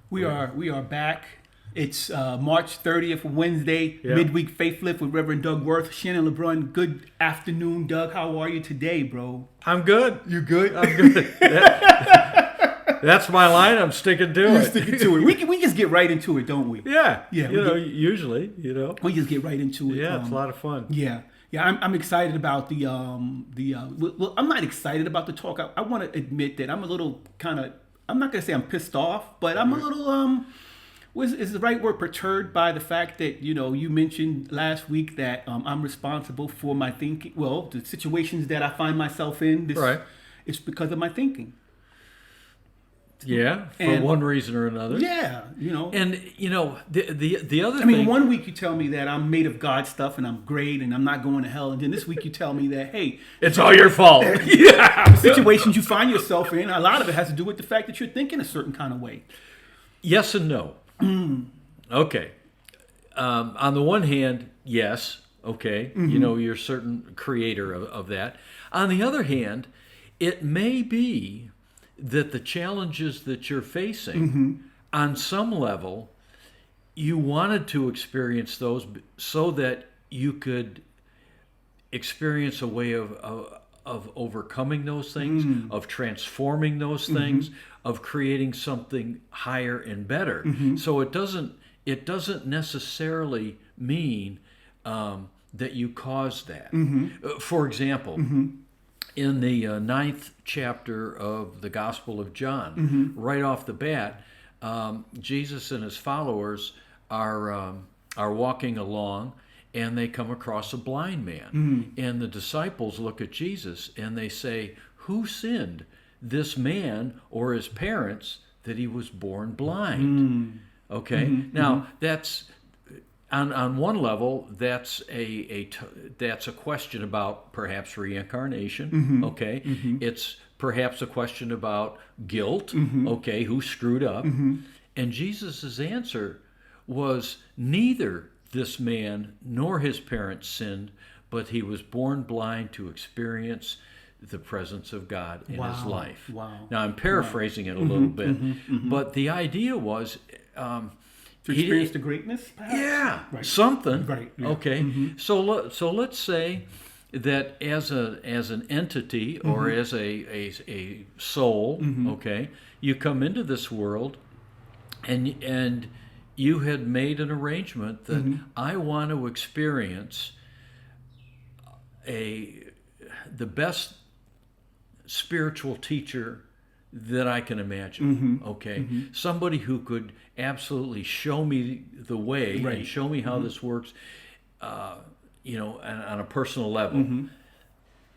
We are back. It's March 30th, Wednesday, Yeah. Midweek Faith Lift with Reverend Doug Werth, Shannon, Brun. Good afternoon, Doug. How are you today, bro? I'm good. You good? I'm good. That's my line. I'm sticking to You're it. sticking to it. We just get right into it, don't we? Yeah. Yeah, Usually. We just get right into it. Yeah, it's a lot of fun. Yeah. I'm excited about well, I'm not excited about the talk. I want to admit that I'm a little I'm not going to say I'm pissed off, but I'm a little, is the right word, perturbed by the fact that, you mentioned last week that I'm responsible for my thinking. Well, the situations that I find myself in, Right. It's because of my thinking. Yeah, for And- one reason or another. Yeah, And the other I mean, thing. one week you tell me that I'm made of God stuff and I'm great and I'm not going to hell, and then this week you tell me that, hey, It's all your fault. the situations you find yourself in, a lot of it has to do with the fact that you're thinking a certain kind of way. Yes and no. Okay. On the one hand, yes. Okay. You're a certain creator of that. On the other hand, it may be that the challenges that you're facing, on some level, you wanted to experience those so that you could experience a way of overcoming those things, of transforming those things, of creating something higher and better. So it doesn't necessarily mean that you caused that. For example, in the 9th chapter of the Gospel of John, right off the bat, Jesus and his followers are walking along, and they come across a blind man. And the disciples look at Jesus and they say, "Who sinned, this man or his parents, that he was born blind?" Okay, now that's on one level, that's a question about perhaps reincarnation. Okay, it's perhaps a question about guilt. Okay, who screwed up? And Jesus' answer was, neither this man nor his parents sinned, but he was born blind to experience the presence of God in his life. Wow. Now I'm paraphrasing it a little bit, but the idea was. To experience the greatness, perhaps? Yeah, Right. something. Right, yeah. Okay. So let's say that as an entity or as a soul, okay, you come into this world, and you had made an arrangement that I want to experience the best spiritual teacher that I can imagine. Okay, somebody who could absolutely show me the way Right. and show me how this works, on a personal level.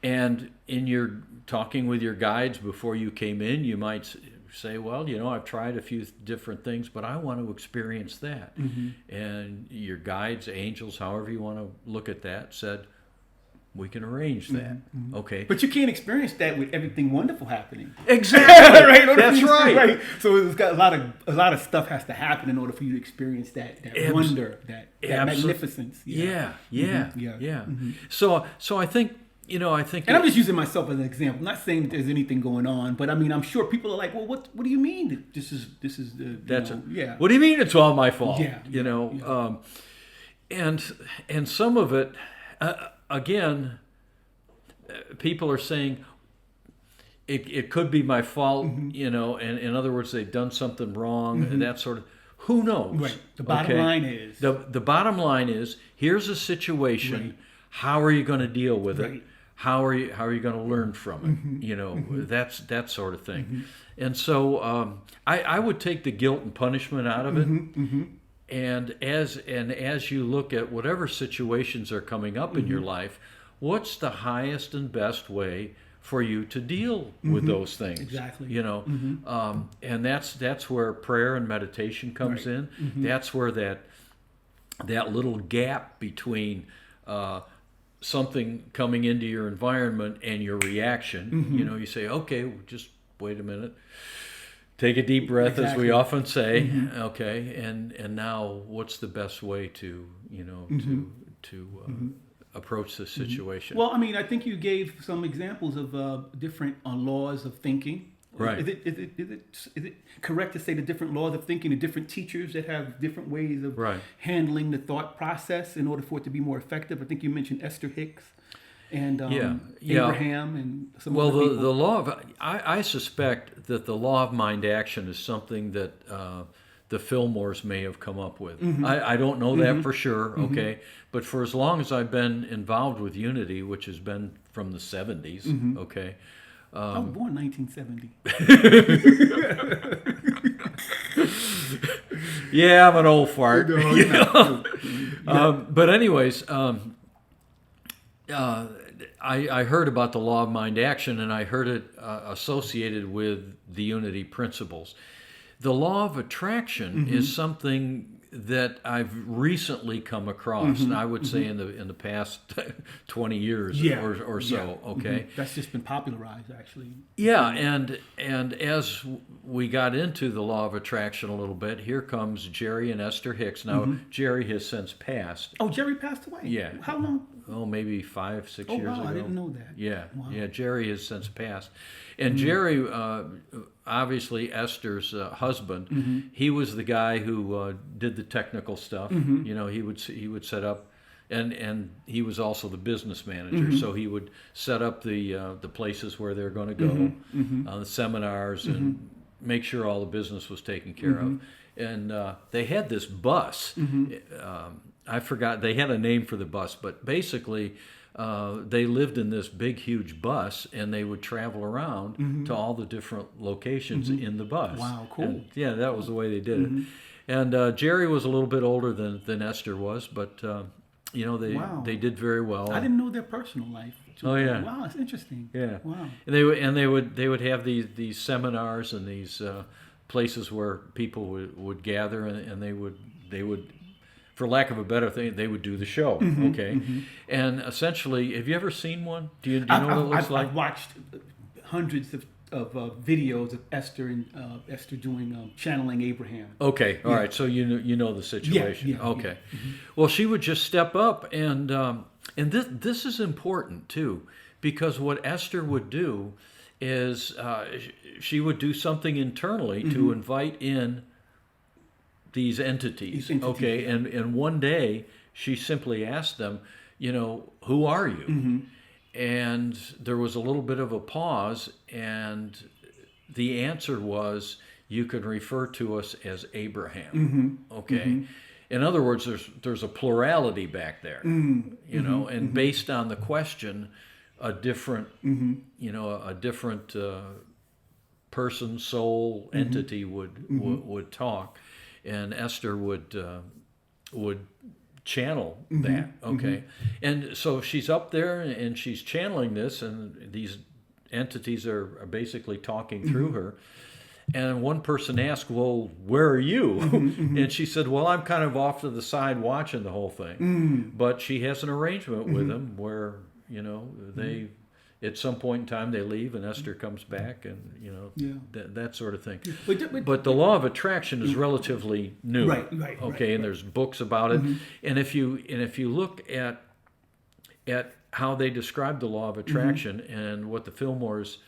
And in your talking with your guides before you came in, you might say, "Well, I've tried a few different things, but I want to experience that." And your guides, angels, however you want to look at that, said, "We can arrange that." Okay. But you can't experience that with everything wonderful happening. Exactly. Right? In order That's for you to- right. So it's got a lot of stuff has to happen in order for you to experience that wonder, that magnificence. Yeah. Yeah. So I think And I'm just using myself as an example. I'm not saying that there's anything going on, but I mean, I'm sure people are like, "Well, what do you mean? This is the yeah." What do you mean it's all my fault? Yeah. And some of it, again, people are saying it could be my fault. And in other words, they've done something wrong, and that sort of. Who knows? Right. The bottom line is the bottom line is, here's a situation. Right. How are you going to deal with it? Right. How are you going to learn from it? That's that sort of thing. And so I would take the guilt and punishment out of it. And as you look at whatever situations are coming up in your life, what's the highest and best way for you to deal with those things? Exactly. And that's where prayer and meditation comes in. That's where that little gap between something coming into your environment and your reaction. You say, "Okay, just wait a minute. Take a deep breath," as we often say. Okay, and now what's the best way to approach this situation? Well, I mean, I think you gave some examples of different laws of thinking Right. Is it correct to say the different laws of thinking, the different teachers that have different ways of Right. handling the thought process in order for it to be more effective? I think you mentioned Esther Hicks and Abraham and some Well, other people. the law of I suspect that the law of mind action is something that the Fillmores may have come up with. I don't know that for sure, okay? But for as long as I've been involved with Unity, which has been from the 70s, okay? I was born 1970. Yeah, I'm an old fart. No, you you're know? not. But anyways, I heard about the law of mind action, and I heard it associated with the Unity principles. The law of attraction is something that I've recently come across, and I would say in the past 20 years or so. Okay, That's just been popularized, actually. yeah, and as we got into the law of attraction a little bit, here comes Jerry and Esther Hicks. Now Jerry has since passed. Oh, Jerry passed away. Yeah. How long? Oh, maybe 5-6 Oh, years wow, ago. I didn't know that. Yeah, Wow. yeah. Jerry has since passed, and Jerry, obviously Esther's husband, he was the guy who did the technical stuff. You know, he would set up, and he was also the business manager. So he would set up the places where they're going to go, the seminars, and make sure all the business was taken care of. And they had this bus. I forgot, they had a name for the bus, but basically they lived in this big, huge bus, and they would travel around to all the different locations in the bus. Wow, cool. And, yeah, that was the way they did it. And Jerry was a little bit older than Esther was, but you know, they did very well. I didn't know their personal life. Oh, yeah. Wow, it's interesting. Yeah. Wow. And they would have these seminars and these places where people would gather, and they would, for lack of a better thing, they would do the show. Okay. And essentially, have you ever seen one? Do you know what it looks like? I've watched hundreds of videos of Esther and Esther doing channeling Abraham. Okay, all right. So you know the situation. Yeah, okay. Well, she would just step up, and this is important too, because what Esther would do is she would do something internally to invite in these entities. Okay, and one day she simply asked them, you know, who are you? And there was a little bit of a pause, and the answer was, you can refer to us as Abraham. Okay. In other words, there's a plurality back there, you know, and based on the question, a different, you know, a different person, soul, entity would talk, and Esther would channel that. Okay. And so she's up there and she's channeling this, and these entities are basically talking through her. And one person asked, well, where are you? And she said, well, I'm kind of off to the side watching the whole thing. But she has an arrangement with them where, you know, they, at some point in time, they leave, and Esther comes back, and, you know, that sort of thing. But the law of attraction is relatively new. Right. Okay, and there's books about it. And if you look at how they describe the law of attraction and what the Fillmores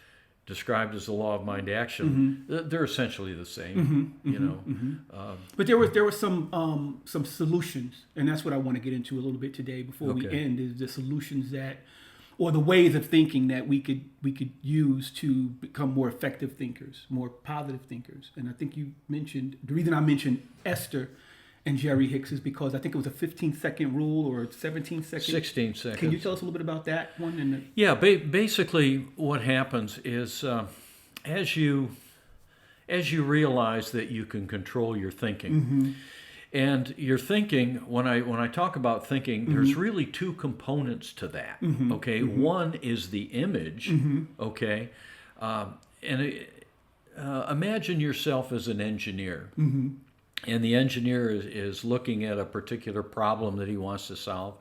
described as the law of mind action, they're essentially the same. You know, But there were some solutions, and that's what I want to get into a little bit today before we end. Is the solutions that, or the ways of thinking that we could use to become more effective thinkers, more positive thinkers. And I think you mentioned, the reason I mentioned Esther and Jerry Hicks is because I think it was a 15-second rule or 17 seconds. 16 seconds. Can you tell us a little bit about that one? Yeah, basically what happens is as you realize that you can control your thinking, and your thinking, when I talk about thinking, there's really two components to that. Okay, one is the image. Okay, and imagine yourself as an engineer. And the engineer is looking at a particular problem that he wants to solve.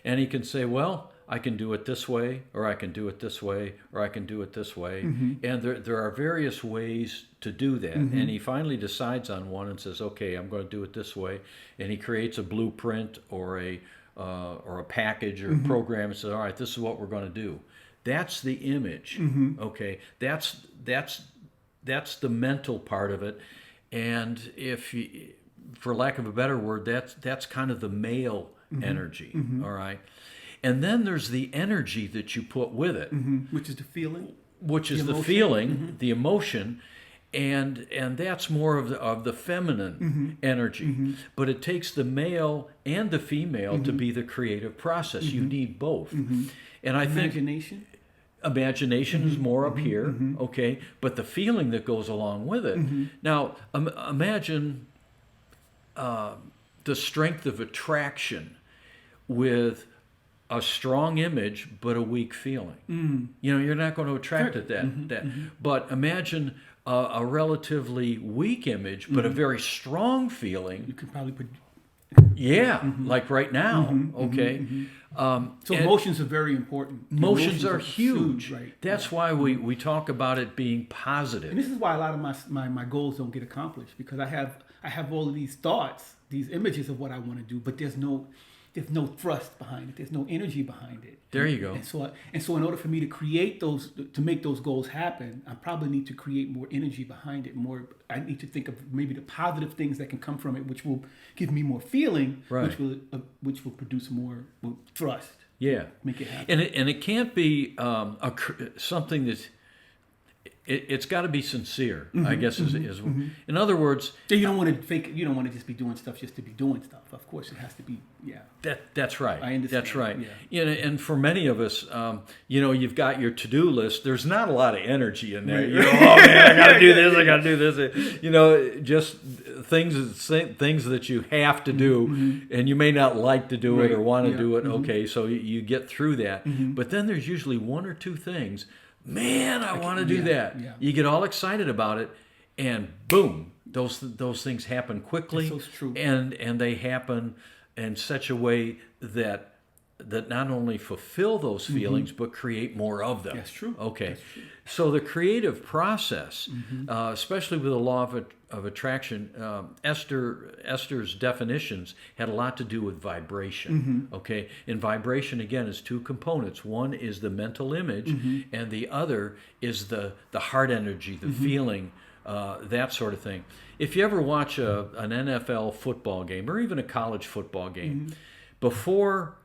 And he can say, well, I can do it this way, or I can do it this way, or I can do it this way. And there are various ways to do that. And he finally decides on one and says, okay, I'm going to do it this way. And he creates a blueprint or a package or a program and says, all right, this is what we're going to do. That's the image. Okay, that's that's the mental part of it. And if you, for lack of a better word, that's kind of the male energy. All right. And then there's the energy that you put with it, which is the feeling, the emotion, and that's more of the feminine energy. But it takes the male and the female to be the creative process. You need both. And I think imagination is more up here, okay? But the feeling that goes along with it. Now, imagine the strength of attraction with a strong image but a weak feeling. You know, you're not going to attract it that. But imagine a relatively weak image but a very strong feeling. You could probably like right now, okay? So emotions are very important. Emotions are huge. Right? That's why we talk about it being positive. And this is why a lot of my goals don't get accomplished, because I have all of these thoughts, these images of what I want to do, but there's no thrust behind it. There's no energy behind it. There you go. And so in order for me to create those, to make those goals happen, I probably need to create more energy behind it. I need to think of maybe the positive things that can come from it, which will give me more feeling, right, which will produce more thrust. Yeah, make it happen. And it can't be something that's. It's got to be sincere, I guess. In other words, so you don't want to fake. You don't want to just be doing stuff just to be doing stuff. Of course, it has to be. Yeah. That's right. I understand. That's right. Yeah. And for many of us, you've got your to-do list. There's not a lot of energy in there. Right. You know, oh man, I got to do this. I got to do this. You know, just things that you have to do, and you may not like to do it or want to do it. Okay, so you get through that. But then there's usually one or two things. Man, I want to do that. Yeah. You get all excited about it, and boom, those things happen quickly. That's so true. And they happen in such a way that not only fulfill those feelings but create more of them. That's true. Okay, That's true. So the creative process, especially with the law of attraction, Esther's definitions had a lot to do with vibration. Okay, and vibration again is two components. One is the mental image, and the other is the heart energy, the feeling, that sort of thing. If you ever watch an NFL football game or even a college football game, before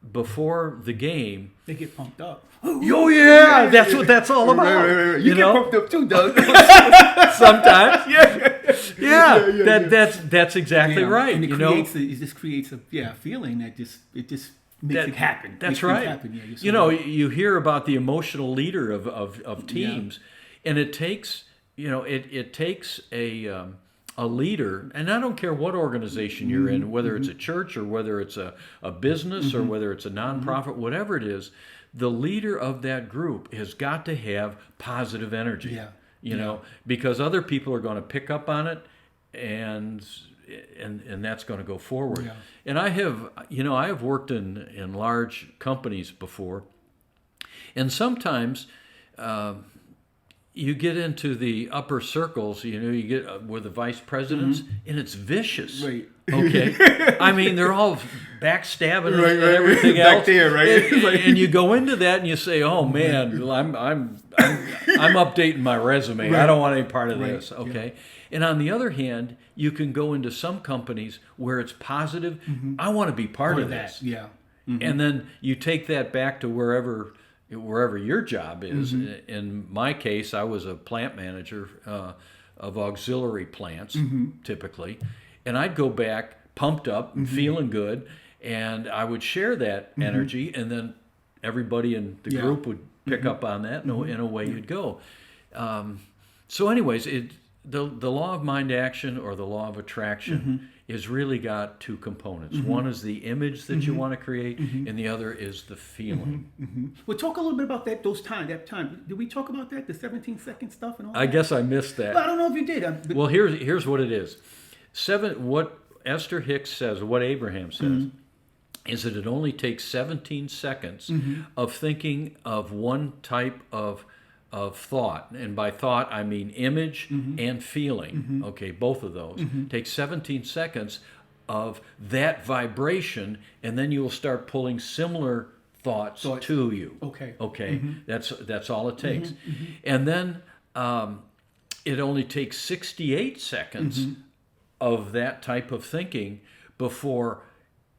the game, they get pumped up. Oh yeah, that's what that's all about. Right. You get pumped up too, Doug. Sometimes, that's exactly right. And it just creates a feeling that just makes it happen. That's right. Happen. Yeah, you hear about the emotional leader of teams, and it takes it takes a leader, and I don't care what organization you're in, whether it's a church or whether it's a business or whether it's a nonprofit, whatever it is, the leader of that group has got to have positive energy. You know, because other people are going to pick up on it, and that's going to go forward. Yeah. And I have worked in large companies before, and sometimes you get into the upper circles, you get with the vice presidents, and it's vicious. Right. Okay. I mean, they're all backstabbing and everything else. Back there, right? And you go into that and you say, "Oh man, I'm updating my resume. Right. I don't want any part of this." Right. Okay. Yeah. And on the other hand, you can go into some companies where it's positive. I want to be part of this. Yeah. And then you take that back to wherever your job is. In my case, I was a plant manager of auxiliary plants, typically. And I'd go back pumped up and feeling good, and I would share that energy, and then everybody in the group would pick up on that, and away you'd go. So anyways, the law of mind action, or the law of attraction, is really got two components. One is the image that you want to create, and the other is the feeling. We'll talk a little bit about that time. Did we talk about that, the 17-second stuff and all that? I guess I missed that. Well, I don't know if you did. Well, here's what it is. What Esther Hicks says, what Abraham says, is that it only takes 17 seconds of thinking of one type of thought, and by thought I mean image and feeling. Okay, both of those. Take 17 seconds of that vibration, and then you will start pulling similar thoughts to you. Okay. That's all it takes. And then it only takes 68 seconds of that type of thinking before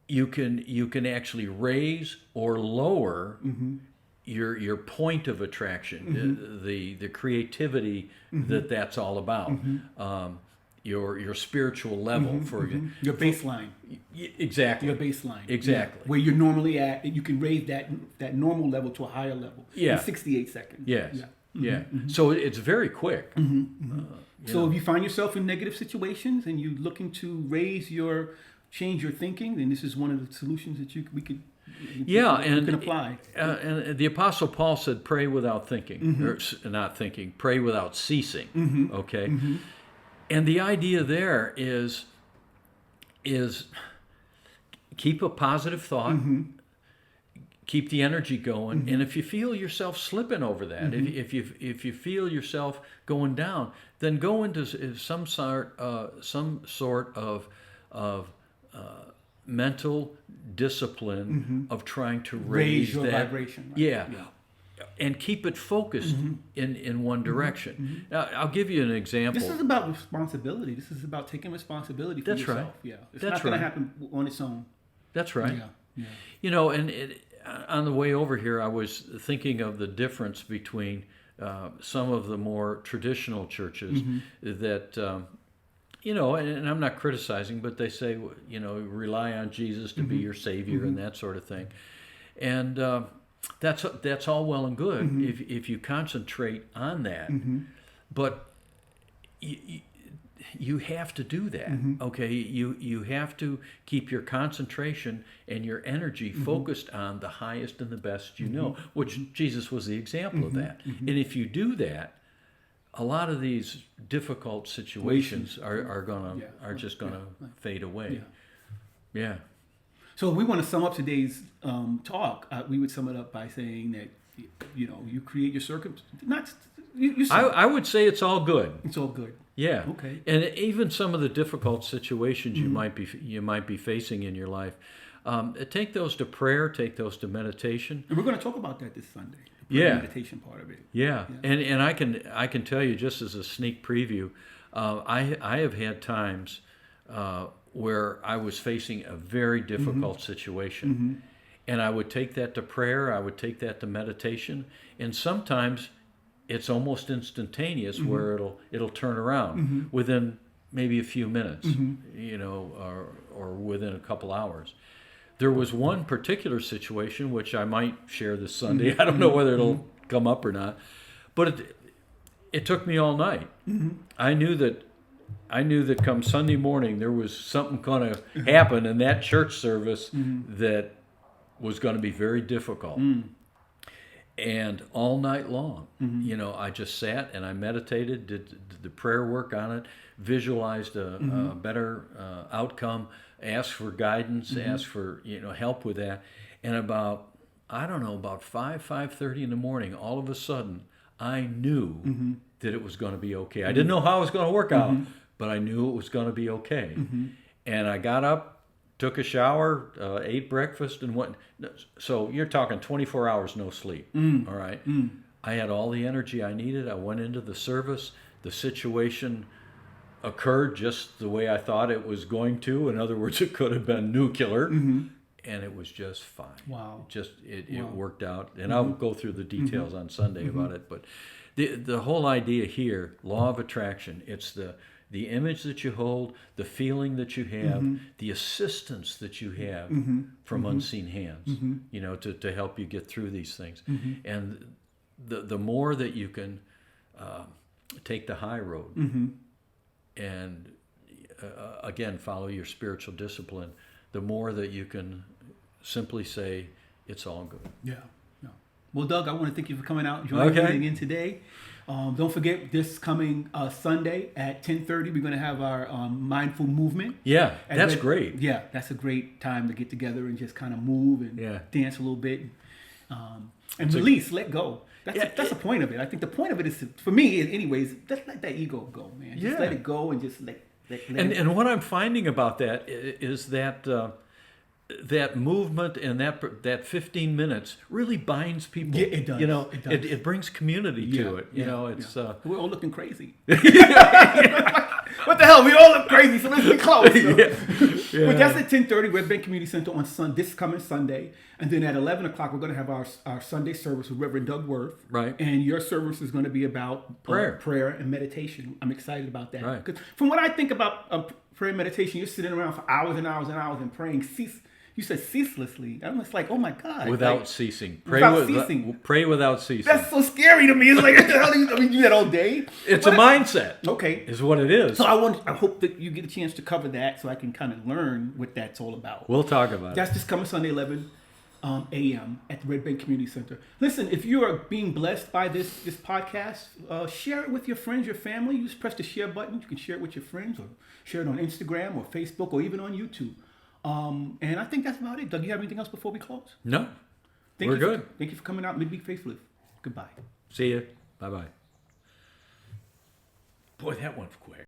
you can actually raise or lower your point of attraction, the creativity that's all about, your spiritual level for your baseline. Exactly. Your baseline. Exactly. Yeah. Where you're normally at, you can raise that normal level to a higher level in 68 seconds. Yes. Yeah. So it's very quick. So if you find yourself in negative situations and you're looking to change your thinking, then this is one of the solutions that we can apply. And the Apostle Paul said, "Pray without thinking," or not thinking. Pray without ceasing. Okay. And the idea there is keep a positive thought, keep the energy going, and if you feel yourself slipping over that, if you feel yourself going down, then go into some sort of mental discipline of trying to raise your that vibration. Right? Yeah. And keep it focused in one direction. Now, I'll give you an example. This is about responsibility. This is about taking responsibility for yourself. Right. Yeah, it's not going to happen on its own. That's right. Yeah. And on the way over here, I was thinking of the difference between some of the more traditional churches that, and I'm not criticizing, but they say, rely on Jesus to be your Savior and that sort of thing. And that's all well and good if you concentrate on that, but you have to do that. Okay, you have to keep your concentration and your energy focused on the highest and the best which Jesus was the example of that. And if you do that, a lot of these difficult situations are just gonna fade away. Yeah. So if we want to sum up today's talk, we would sum it up by saying that, you create your circumstances. I would say it's all good. It's all good. Yeah. Okay. And even some of the difficult situations you might be facing in your life, take those to prayer, take those to meditation. And we're going to talk about that this Sunday. The meditation part of it. Yeah. And I can tell you, just as a sneak preview, I have had times where I was facing a very difficult situation, and I would take that to prayer, I would take that to meditation, and sometimes it's almost instantaneous where it'll turn around within maybe a few minutes, or within a couple hours. There was one particular situation which I might share this Sunday. I don't know whether it'll come up or not, but it took me all night. I knew that come Sunday morning there was something going to happen in that church service that was going to be very difficult. And all night long, I just sat and I meditated, did the prayer work on it, visualized a better outcome, asked for guidance, asked for help with that. And about 5:30 in the morning, all of a sudden, I knew that it was going to be okay. I didn't know how it was going to work out, but I knew it was going to be okay. And I got up, took a shower, ate breakfast, and went. So you're talking 24 hours no sleep. All right. I had all the energy I needed. I went into the service. The situation occurred just the way I thought it was going to. In other words, it could have been nuclear, and it was just fine. Wow. It worked out, and I'll go through the details on Sunday about it. But the whole idea here, law of attraction, it's the image that you hold, the feeling that you have, the assistance that you have from unseen hands, to help you get through these things. And the more that you can take the high road and, again, follow your spiritual discipline, the more that you can simply say, it's all good. Yeah. Well, Doug, I want to thank you for coming out and joining in today. Don't forget, this coming Sunday at 10:30, we're going to have our mindful movement. Yeah, that's great. Yeah, that's a great time to get together and just kind of move and dance a little bit, and release, let go. That's the point of it. I think the point of it is, for me, anyways, just let that ego go, man. Just let it go and just let it go. And what I'm finding about that is that that movement and that 15 minutes really binds people. Yeah, it does. You know, It does. it brings community to it. You know, it's we're all looking crazy. What the hell? We all look crazy, so let's be close. So. But that's at 10:30, Red Bank Community Center on this coming Sunday. And then at 11 o'clock, we're going to have our Sunday service with Reverend Doug Werth. Right. And your service is going to be about prayer and meditation. I'm excited about that. Right. Because from what I think about prayer and meditation, you're sitting around for hours and hours and hours and praying. You said ceaselessly. I'm just like, oh my God. Without ceasing. Without ceasing. Pray without ceasing. That's so scary to me. It's like, what the hell do you do that all day? It's a mindset. Okay. Is what it is. So I hope that you get a chance to cover that so I can kind of learn what that's all about. We'll talk about That's just coming Sunday, 11 a.m. at the Red Bank Community Center. Listen, if you are being blessed by this podcast, share it with your friends, your family. You just press the share button. You can share it with your friends or share it on Instagram or Facebook or even on YouTube. And I think that's about it. Doug, you have anything else before we close? No. We're good. Thank you for coming out. Midweek Faithfully. Goodbye. See you. Bye-bye. Boy, that went quick.